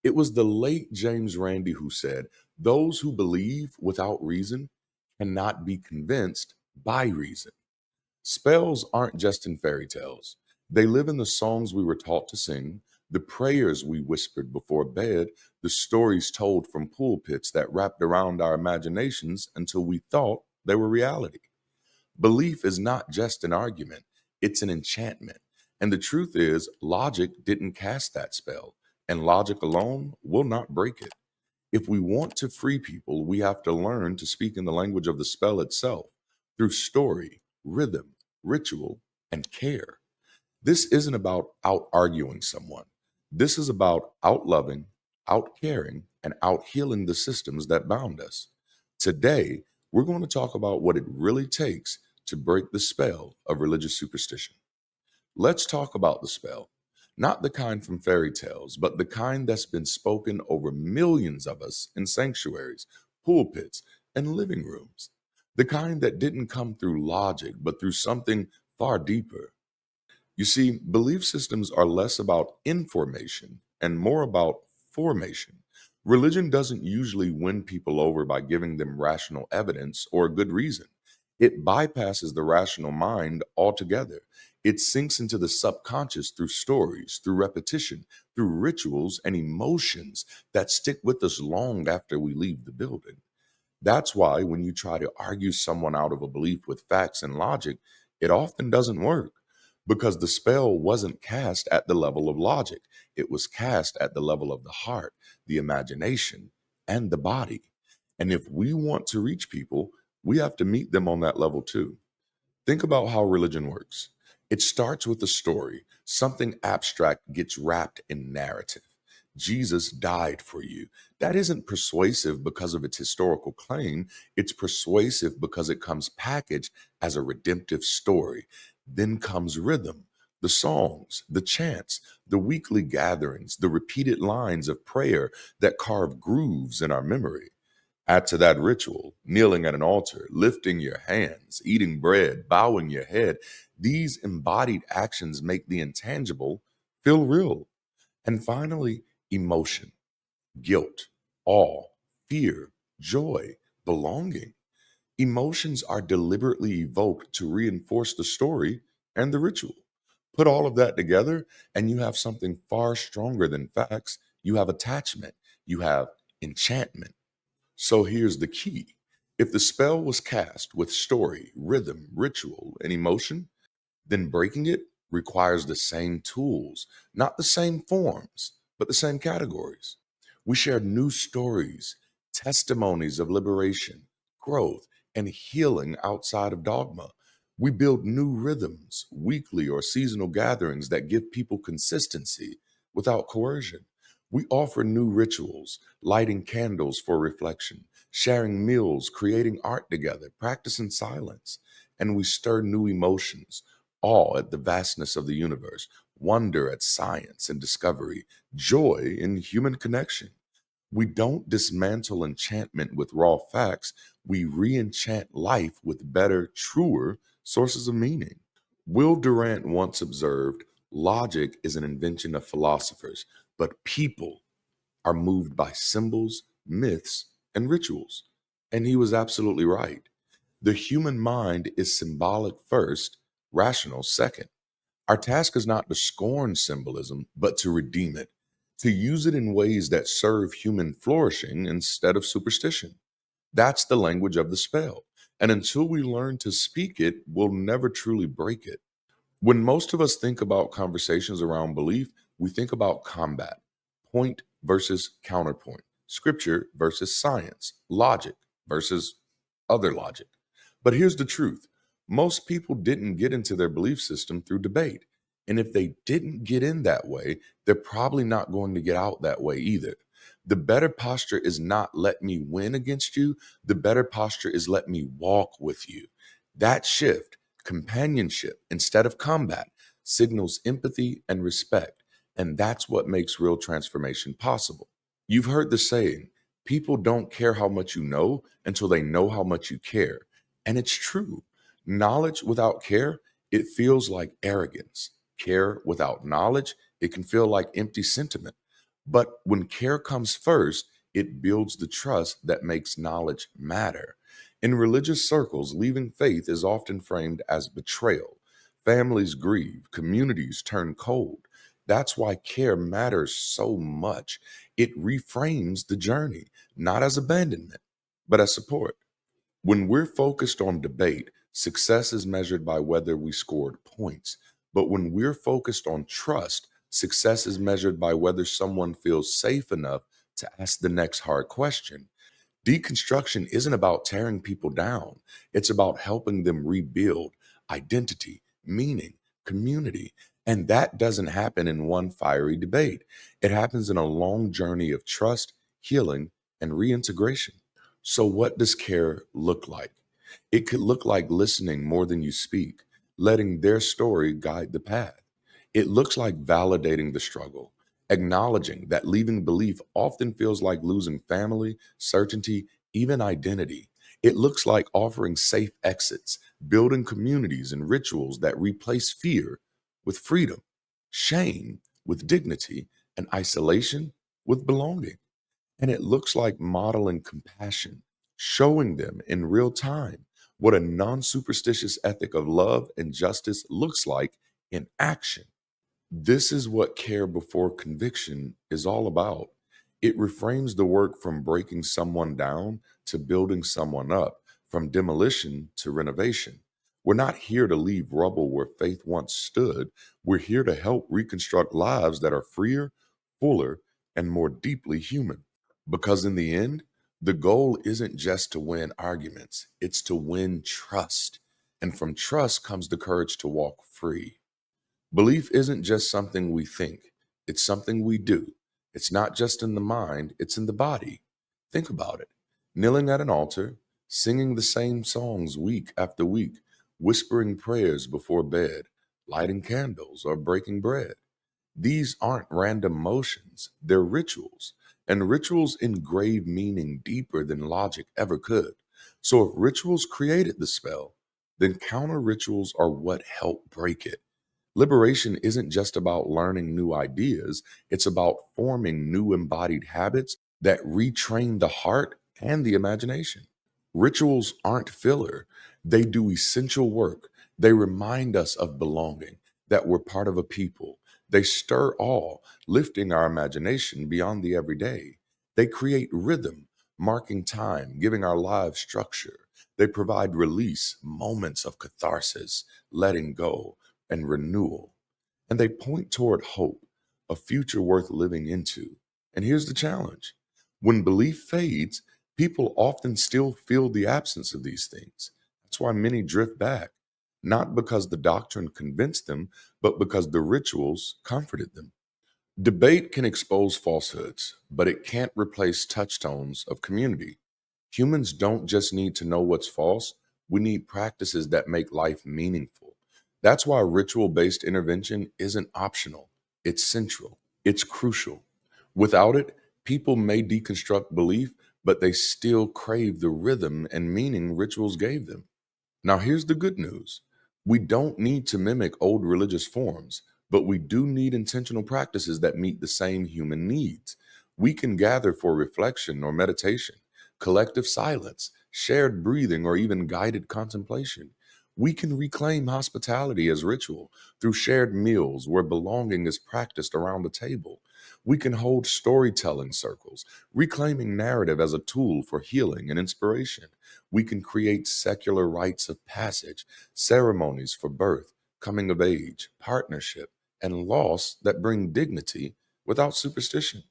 It was the late James Randi who said, "Those who believe without reason cannot be convinced by reason." Spells aren't just in fairy tales. They live in the songs we were taught to sing, the prayers we whispered before bed, the stories told from pulpits that wrapped around our imaginations until we thought they were reality. Belief is not just an argument, it's an enchantment. And the truth is, logic didn't cast that spell, and logic alone will not break it. If we want to free people, we have to learn to speak in the language of the spell itself through story, rhythm, ritual, and care. This isn't about out arguing someone. This is about out loving, out caring, and out healing the systems that bound us. Today, we're going to talk about what it really takes to break the spell of religious superstition. Let's talk about the spell. Not the kind from fairy tales, but the kind that's been spoken over millions of us in sanctuaries, pulpits, and living rooms. The kind that didn't come through logic, but through something far deeper. You see, belief systems are less about information and more about formation. Religion doesn't usually win people over by giving them rational evidence or a good reason. It bypasses the rational mind altogether. It sinks into the subconscious through stories, through repetition, through rituals and emotions that stick with us long after we leave the building. That's why when you try to argue someone out of a belief with facts and logic, it often doesn't work because the spell wasn't cast at the level of logic. It was cast at the level of the heart, the imagination, and the body. And if we want to reach people, we have to meet them on that level too. Think about how religion works. It starts with a story. Something abstract gets wrapped in narrative. Jesus died for you. That isn't persuasive because of its historical claim. It's persuasive because it comes packaged as a redemptive story. Then comes rhythm, the songs, the chants, the weekly gatherings, the repeated lines of prayer that carve grooves in our memory. Add to that ritual, kneeling at an altar, lifting your hands, eating bread, bowing your head. These embodied actions make the intangible feel real. And finally, emotion, guilt, awe, fear, joy, belonging. Emotions are deliberately evoked to reinforce the story and the ritual. Put all of that together, and you have something far stronger than facts. You have attachment, you have enchantment. So here's the key. If the spell was cast with story, rhythm, ritual, and emotion, then breaking it requires the same tools, not the same forms, but the same categories. We share new stories, testimonies of liberation, growth, and healing outside of dogma. We build new rhythms, weekly or seasonal gatherings that give people consistency without coercion. We offer new rituals, lighting candles for reflection, sharing meals, creating art together, practicing silence, and we stir new emotions, awe at the vastness of the universe, wonder at science and discovery, joy in human connection. We don't dismantle enchantment with raw facts, we re enchant life with better, truer sources of meaning. Will Durant once observed, logic is an invention of philosophers, but people are moved by symbols, myths, and rituals. And he was absolutely right. The human mind is symbolic first, rational second. Our task is not to scorn symbolism, but to redeem it, to use it in ways that serve human flourishing instead of superstition. That's the language of the spell. And until we learn to speak it, we'll never truly break it. When most of us think about conversations around belief, we think about combat, point versus counterpoint, scripture versus science, logic versus other logic. But here's the truth: most people didn't get into their belief system through debate. And if they didn't get in that way, they're probably not going to get out that way either. The better posture is not let me win against you. The better posture is let me walk with you. That shift, companionship instead of combat, signals empathy and respect. And that's what makes real transformation possible. You've heard the saying, people don't care how much you know until they know how much you care. And it's true. Knowledge without care, it feels like arrogance. Care without knowledge, it can feel like empty sentiment. But when care comes first, it builds the trust that makes knowledge matter. In religious circles, leaving faith is often framed as betrayal. Families grieve, communities turn cold. That's why care matters so much. It reframes the journey, not as abandonment, but as support. When we're focused on debate, success is measured by whether we scored points. But when we're focused on trust, success is measured by whether someone feels safe enough to ask the next hard question. Deconstruction isn't about tearing people down, it's about helping them rebuild identity, meaning, community. And that doesn't happen in one fiery debate. It happens in a long journey of trust, healing, and reintegration. So, what does care look like? It could look like listening more than you speak, letting their story guide the path. It looks like validating the struggle, acknowledging that leaving belief often feels like losing family, certainty, even identity. It looks like offering safe exits, building communities and rituals that replace fear with freedom, shame with dignity, and isolation with belonging. And it looks like modeling compassion, showing them in real time what a non superstitious ethic of love and justice looks like in action. This is what care before conviction is all about. It reframes the work from breaking someone down to building someone up, from demolition to renovation. We're not here to leave rubble where faith once stood. We're here to help reconstruct lives that are freer, fuller, and more deeply human. Because in the end, the goal isn't just to win arguments, it's to win trust. And from trust comes the courage to walk free. Belief isn't just something we think, it's something we do. It's not just in the mind, it's in the body. Think about it. Kneeling at an altar, singing the same songs week after week, whispering prayers before bed, lighting candles, or breaking bread. These aren't random motions, they're rituals. And rituals engrave meaning deeper than logic ever could. So if rituals created the spell, then counter rituals are what help break it. Liberation isn't just about learning new ideas, it's about forming new embodied habits that retrain the heart and the imagination. Rituals aren't filler, they do essential work. They remind us of belonging, that we're part of a people. They stir awe, lifting our imagination beyond the everyday. They create rhythm, marking time, giving our lives structure. They provide release, moments of catharsis, letting go, and renewal. And they point toward hope, a future worth living into. And here's the challenge: when belief fades, people often still feel the absence of these things. That's why many drift back, not because the doctrine convinced them, but because the rituals comforted them. Debate can expose falsehoods, but it can't replace touchstones of community. Humans don't just need to know what's false, we need practices that make life meaningful. That's why ritual based intervention isn't optional, it's central, it's crucial. Without it, people may deconstruct belief, but they still crave the rhythm and meaning rituals gave them. Now, here's the good news: we don't need to mimic old religious forms, but we do need intentional practices that meet the same human needs. We can gather for reflection or meditation, collective silence, shared breathing, or even guided contemplation. We can reclaim hospitality as ritual through shared meals where belonging is practiced around the table. We can hold storytelling circles, reclaiming narrative as a tool for healing and inspiration. We can create secular rites of passage, ceremonies for birth, coming of age, partnership, and loss that bring dignity without superstition.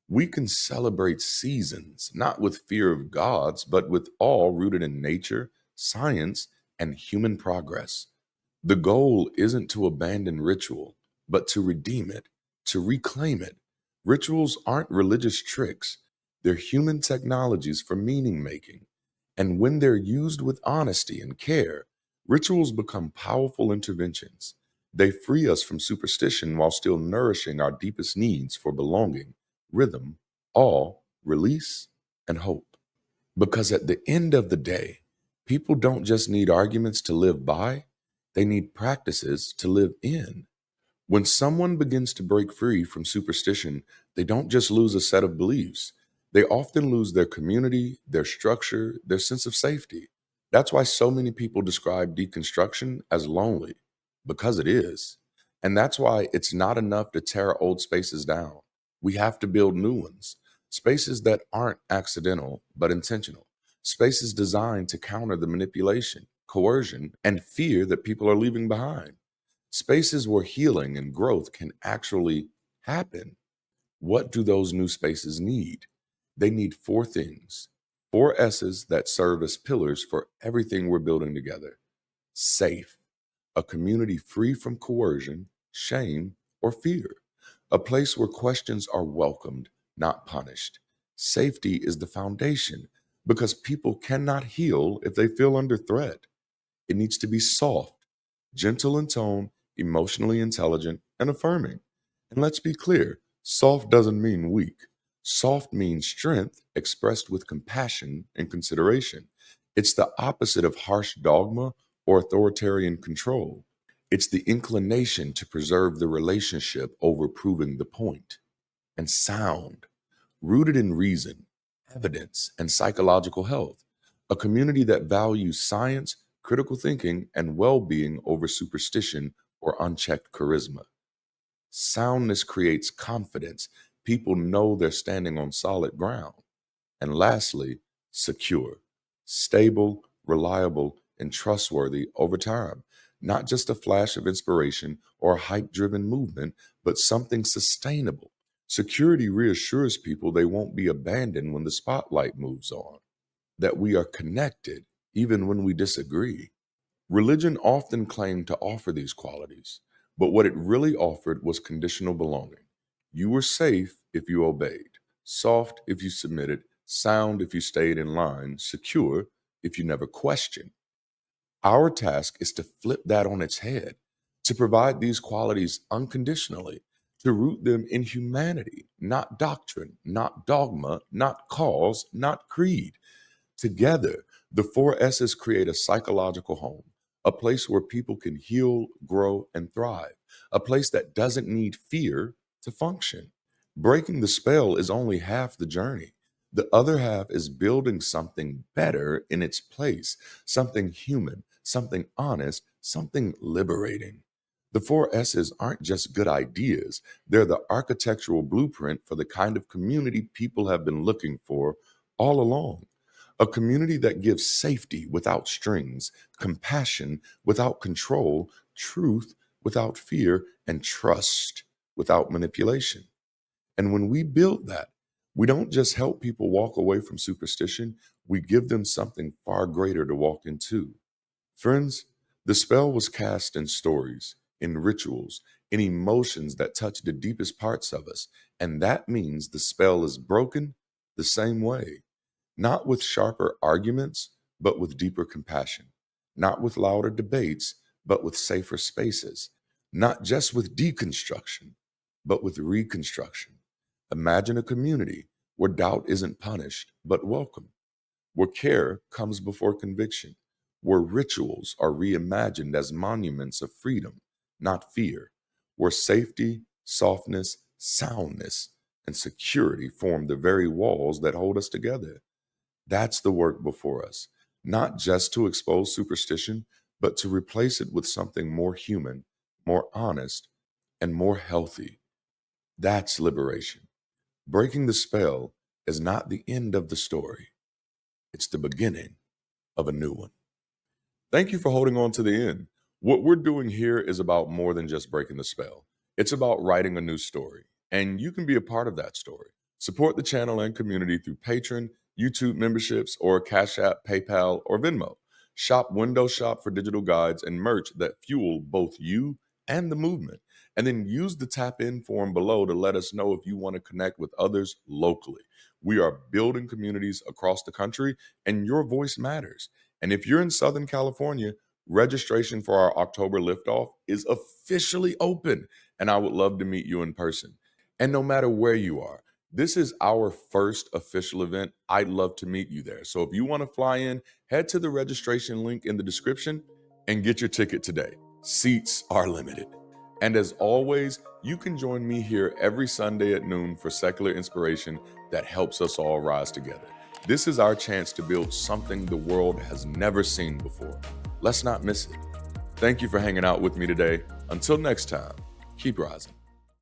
We can celebrate seasons, not with fear of gods, but with awe rooted in nature, science, and human progress. The goal isn't to abandon ritual, but to redeem it, to reclaim it. Rituals aren't religious tricks, they're human technologies for meaning making. And when they're used with honesty and care, rituals become powerful interventions. They free us from superstition while still nourishing our deepest needs for belonging, rhythm, awe, release, and hope. Because at the end of the day, people don't just need arguments to live by, they need practices to live in. When someone begins to break free from superstition, they don't just lose a set of beliefs. They often lose their community, their structure, their sense of safety. That's why so many people describe deconstruction as lonely, because it is. And that's why it's not enough to tear old spaces down. We have to build new ones, spaces that aren't accidental, but intentional, spaces designed to counter the manipulation, coercion, and fear that people are leaving behind. Spaces where healing and growth can actually happen. What do those new spaces need? They need four things, four S's that serve as pillars for everything we're building together. Safe, a community free from coercion, shame, or fear. A place where questions are welcomed, not punished. Safety is the foundation because people cannot heal if they feel under threat. It needs to be soft, gentle in tone, emotionally intelligent, and affirming. And let's be clear, soft doesn't mean weak. Soft means strength expressed with compassion and consideration. It's the opposite of harsh dogma or authoritarian control. It's the inclination to preserve the relationship over proving the point. And sound, rooted in reason, evidence, and psychological health. A community that values science, critical thinking, and well being over superstition or unchecked charisma. Soundness creates confidence. People know they're standing on solid ground. And lastly, secure, stable, reliable, and trustworthy over time. Not just a flash of inspiration or a hype driven movement, but something sustainable. Security reassures people they won't be abandoned when the spotlight moves on, that we are connected even when we disagree. Religion often claimed to offer these qualities, but what it really offered was conditional belonging. You were safe if you obeyed, soft if you submitted, sound if you stayed in line, secure if you never questioned. Our task is to flip that on its head, to provide these qualities unconditionally, to root them in humanity, not doctrine, not dogma, not cause, not creed. Together, the four S's create a psychological home, a place where people can heal, grow, and thrive, a place that doesn't need fear to function. Breaking the spell is only half the journey. The other half is building something better in its place, something human, something honest, something liberating. The four S's aren't just good ideas, they're the architectural blueprint for the kind of community people have been looking for all along. A community that gives safety without strings, compassion without control, truth without fear, and trust without manipulation. And when we build that, we don't just help people walk away from superstition, we give them something far greater to walk into. Friends, the spell was cast in stories, in rituals, in emotions that touch the deepest parts of us. And that means the spell is broken the same way. Not with sharper arguments, but with deeper compassion. Not with louder debates, but with safer spaces. Not just with deconstruction, but with reconstruction. Imagine a community where doubt isn't punished, but welcome, where care comes before conviction, where rituals are reimagined as monuments of freedom, not fear, where safety, softness, soundness, and security form the very walls that hold us together. That's the work before us, not just to expose superstition, but to replace it with something more human, more honest, and more healthy. That's liberation. Breaking the spell is not the end of the story, it's the beginning of a new one. Thank you for holding on to the end. What we're doing here is about more than just breaking the spell. It's about writing a new story, and you can be a part of that story. Support the channel and community through Patreon, YouTube memberships, or Cash App, PayPal, or Venmo. Shop Window Shop for digital guides and merch that fuel both you and the movement. And then use the tap in form below to let us know if you want to connect with others locally. We are building communities across the country, and your voice matters. And if you're in Southern California, registration for our October liftoff is officially open, and I would love to meet you in person. And no matter where you are, this is our first official event. I'd love to meet you there. So if you want to fly in, head to the registration link in the description and get your ticket today. Seats are limited. And as always, you can join me here every Sunday at noon for secular inspiration that helps us all rise together. This is our chance to build something the world has never seen before. Let's not miss it. Thank you for hanging out with me today. Until next time, keep rising.